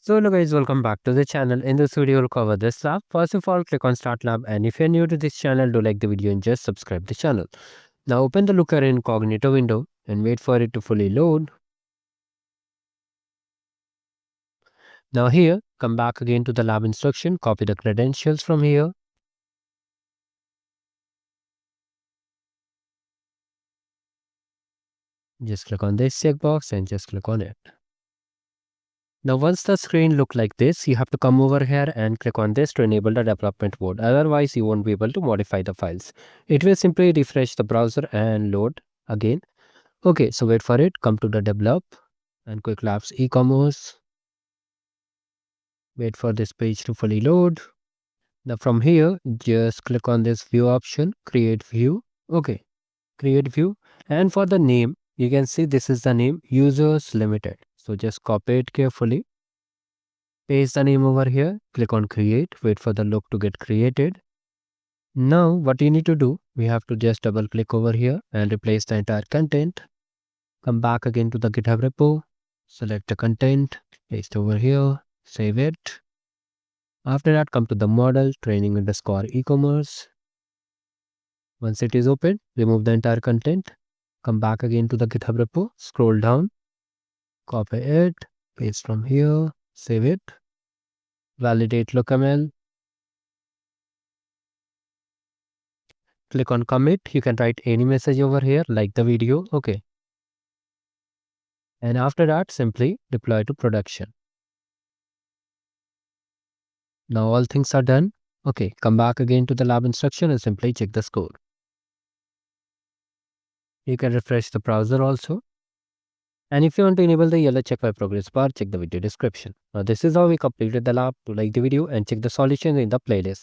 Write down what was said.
So hello guys, welcome back to the channel. In this video, we'll cover this lab. First of all, click on Start Lab, and if you're new to this channel, do like the video and just subscribe the channel. Now open the Looker Incognito window and wait for it to fully load. Now here, come back again to the lab instruction, copy the credentials from here. Just click on this checkbox and just click on it. Now once the screen look like this, you have to come over here and click on this to enable the development mode. Otherwise, you won't be able to modify the files. It will simply refresh the browser and load again. Okay, so wait for it, come to the develop and Qwiklabs e-commerce. Wait for this page to fully load. Now from here, just click on this view option, create view. Okay, create view. And for the name, you can see this is the name users limited. So just copy it carefully. Paste the name over here, click on create, wait for the look to get created. Now what you need to do, we have to just double click over here and replace the entire content. Come back again to the GitHub repo, select the content, paste over here, save it. After that, come to the model, training underscore e-commerce. Once it is open, remove the entire content. Come back again to the GitHub repo, scroll down, copy it, paste from here, save it. Validate lookml. Click on commit. You can write any message over here, like the video. Okay. And after that, simply deploy to production. Now all things are done. Okay, come back again to the lab instruction and simply check the score. You can refresh the browser also. And if you want to enable the yellow check my progress bar, check the video description. Now this is how we completed the lab. Do like the video and check the solutions in the playlist.